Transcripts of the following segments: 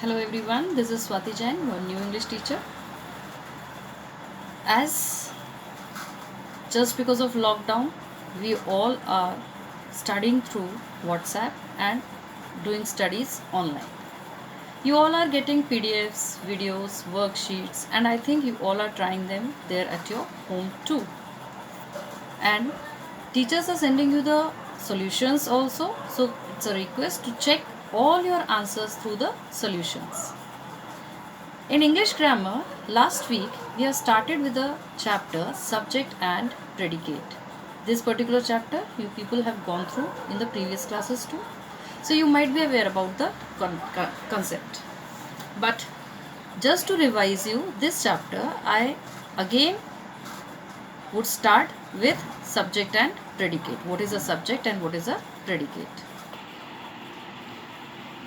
Hello everyone, this is Swati Jain, your new English teacher. As just because of lockdown, we all are studying through WhatsApp and doing studies online. You all are getting PDFs, videos, worksheets, and I think you all are trying them there at your home too. And teachers are sending you the solutions also, so it's a request to check all your answers through the solutions. In English grammar, last week we have started with the chapter subject and predicate. This particular chapter you people have gone through in the previous classes too. So you might be aware about the concept. But just to revise you this chapter, I again would start with subject and predicate. What is a subject and what is a predicate?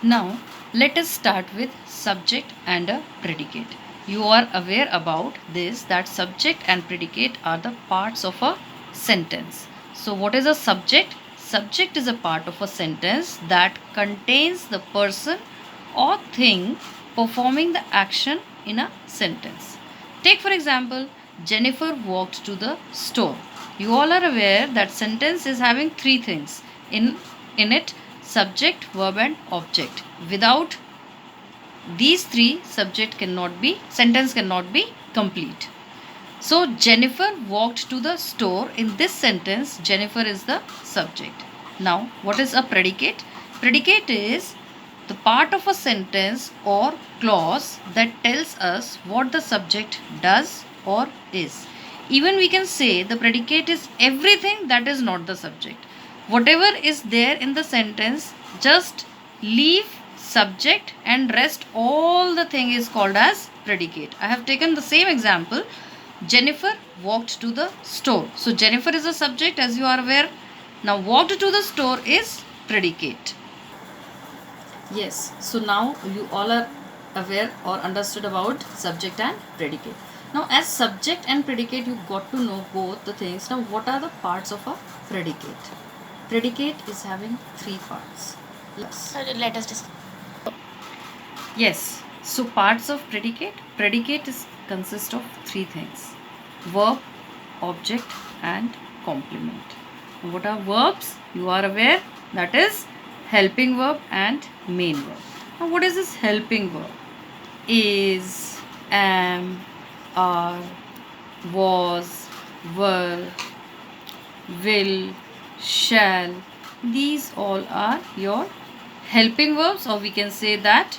Now, let us start with subject and a predicate. You are aware about this that subject and predicate are the parts of a sentence. So, what is a subject? Subject is a part of a sentence that contains the person or thing performing the action in a sentence. Take for example, Jennifer walked to the store. You all are aware that sentence is having three things in it: subject, verb and object. Without these three, sentence cannot be complete. So Jennifer walked to the store. In this sentence, Jennifer is the subject. Now, what is a predicate? Predicate is the part of a sentence or clause that tells us what the subject does or is. Even we can say the predicate is everything that is not the subject. Whatever is there in the sentence, just leave subject and rest all the thing is called as predicate. I have taken the same example. Jennifer walked to the store. So Jennifer is a subject, as you are aware. Now walked to the store is predicate. Yes, so now you all are aware or understood about subject and predicate. Now as subject and predicate you got to know both the things. Now what are the parts of a predicate? Predicate is having three parts. Let us discuss. Yes, so parts of predicate. Predicate is consist of three things: verb, object and complement. What are verbs? You are aware, that is helping verb and main verb. Now what is this helping verb? Is, am, are, was, were, will, shall. These all are your helping verbs, or we can say that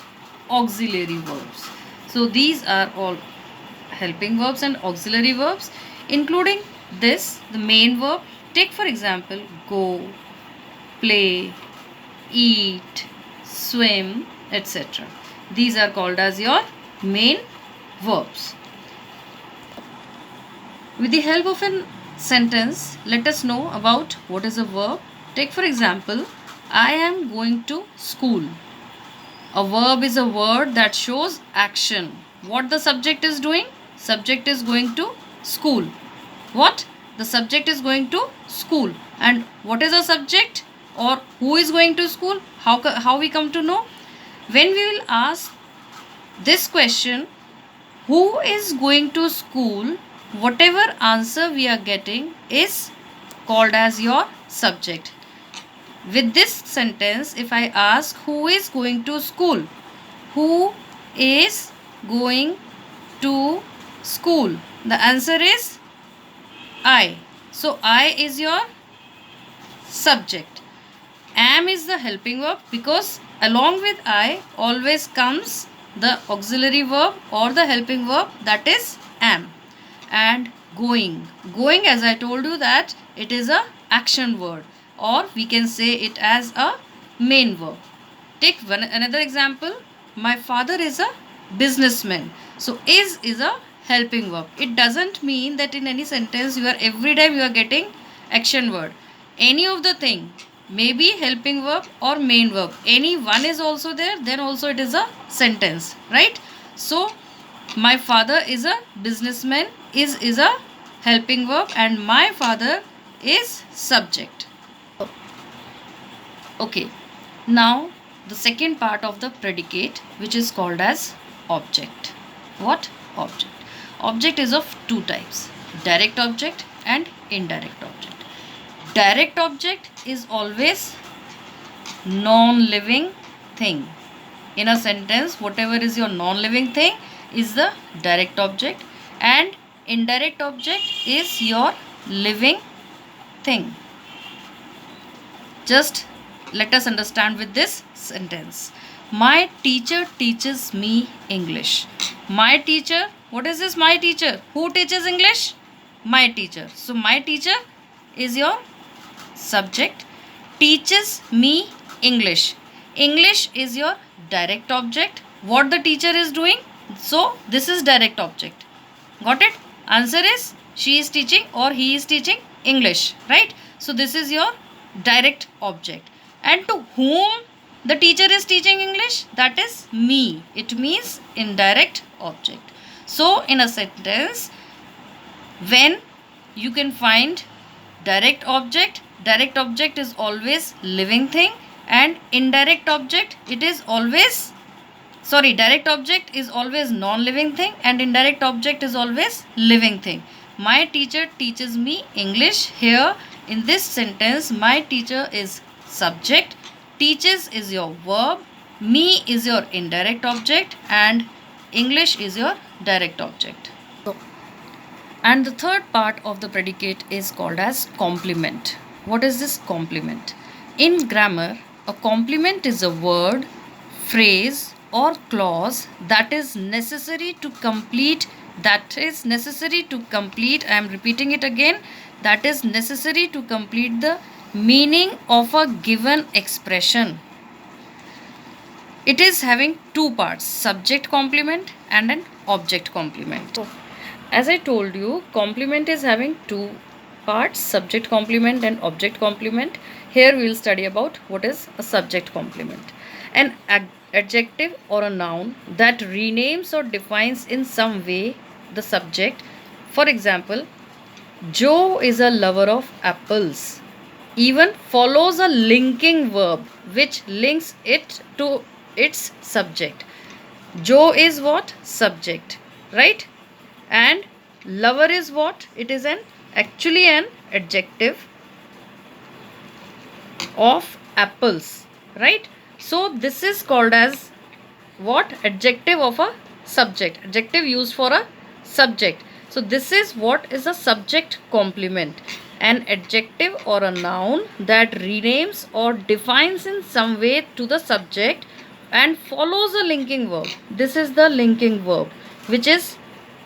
auxiliary verbs. So these are all helping verbs and auxiliary verbs, including this, the main verb. Take for example, go, play, eat, swim, etc. These are called as your main verbs. With the help of a sentence, let us know about what is a verb. Take for example, I am going to school. A verb is a word that shows action. What the subject is doing? Subject is going to school. What? The subject is going to school. And what is a subject? Or who is going to school? How we come to know? When we will ask this question, who is going to school? Whatever answer we are getting is called as your subject. With this sentence, if I ask who is going to school, who is going to school, the answer is I. So I is your subject. Am is the helping verb, because along with I always comes the auxiliary verb or the helping verb, that is am. And going, going, as I told you, that it is a action word, or we can say it as a main verb. Take another example. My father is a businessman. So is a helping verb. It doesn't mean that in any sentence you are every time you are getting action word. Any of the thing, maybe helping verb or main verb, any one is also there, then also it is a sentence, right? So my father is a businessman, is a helping verb, and my father is subject. Okay, now the second part of the predicate, which is called as object. What? Object. Object is of two types, direct object and indirect object. Direct object is always non-living thing. In a sentence, whatever is your non-living thing is the direct object, and indirect object is your living thing. Just let us understand with this sentence. My teacher teaches me English. My teacher, what is this my teacher? Who teaches English? My teacher. So my teacher is your subject. Teaches me English. English is your direct object. What the teacher is doing? So this is direct object. Got it? Answer is she is teaching or he is teaching English, right? So this is your direct object. And to whom the teacher is teaching English? That is me. It means indirect object. So in a sentence, when you can find direct object is always living thing, and indirect object, it is always, sorry, direct object is always non-living thing and indirect object is always living thing. My teacher teaches me English. Here in this sentence, my teacher is subject, teaches is your verb, me is your indirect object, and English is your direct object. And the third part of the predicate is called as complement. What is this complement? In grammar, a complement is a word, phrase, or clause that is necessary to complete, I am repeating it again, that is necessary to complete the meaning of a given expression. It is having two parts, subject complement and an object complement. As I told you, complement is having two parts, subject complement and object complement. Here we will study about what is a subject complement. An adjective or a noun that renames or defines in some way the subject. For example, Joe is a lover of apples. Even follows a linking verb which links it to its subject. Joe is what? Subject, right? And lover is what? It is actually an adjective of apples, right? So this is called as what? Adjective of a subject. Adjective used for a subject. So this is what is a subject complement. An adjective or a noun that renames or defines in some way to the subject and follows a linking verb. This is the linking verb which is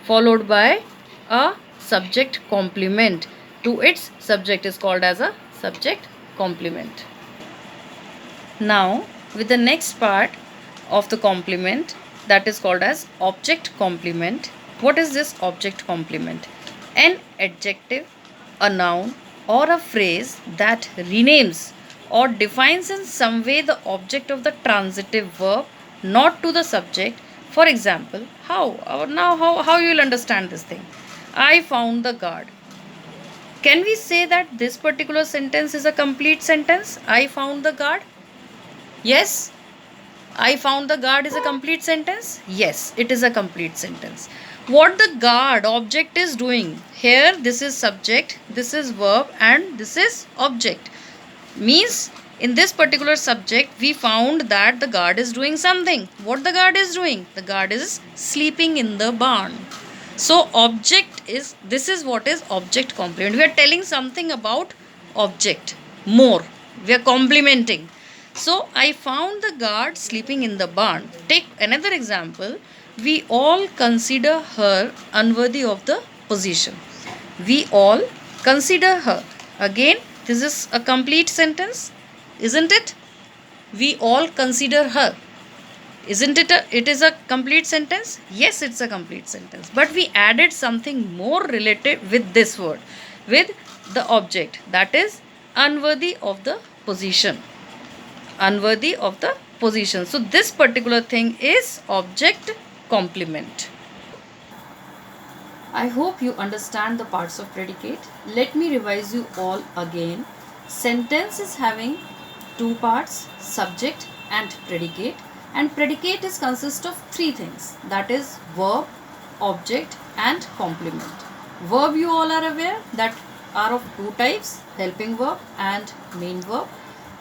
followed by a subject complement to its subject is called as a subject complement. Now with the next part of the complement, that is called as object complement. What is this object complement? An adjective, a noun or a phrase that renames or defines in some way the object of the transitive verb, not to the subject. For example, how you will understand this thing? I found the guard. Can we say that this particular sentence is a complete sentence? I found the guard. Yes. I found the guard is a complete sentence. Yes, it is a complete sentence. What the guard object is doing here, this is subject, this is verb, and this is object. Means in this particular subject we found that the guard is doing something. What the guard is doing? The guard is sleeping in the barn. So object is, this is what is object complement. We are telling something about object more. We are complementing. So I found the guard sleeping in the barn. Take another example. We all consider her unworthy of the position. We all consider her. Again, this is a complete sentence, isn't it? We all consider her. Isn't it it is a complete sentence? Yes, it's a complete sentence. But we added something more related with this word, with the object, that is unworthy of the position. Unworthy of the position. So this particular thing is object complement. I hope you understand the parts of predicate. Let me revise you all again. Sentence is having two parts, subject and predicate. And predicate is consist of three things, that is verb, object and complement. Verb you all are aware that are of two types, helping verb and main verb.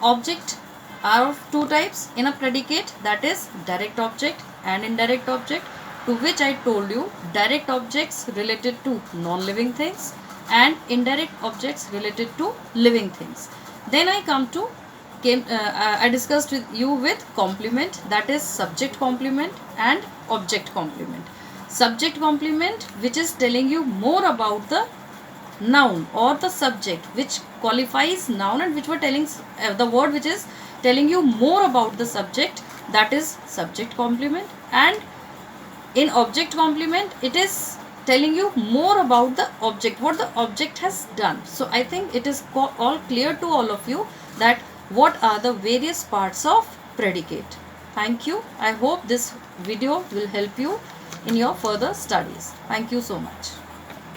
Object are of two types in a predicate, that is direct object and indirect object, to which I told you direct objects related to non-living things and indirect objects related to living things. Then I come to I discussed with you with complement, that is subject complement and object complement. Subject complement, which is telling you more about the noun or the subject, which qualifies noun, and which were telling the word which is telling you more about the subject, that is subject complement. And in object complement, it is telling you more about the object, what the object has done. So I think it is all clear to all of you that what are the various parts of predicate. Thank you. I hope this video will help you in your further studies. Thank you so much.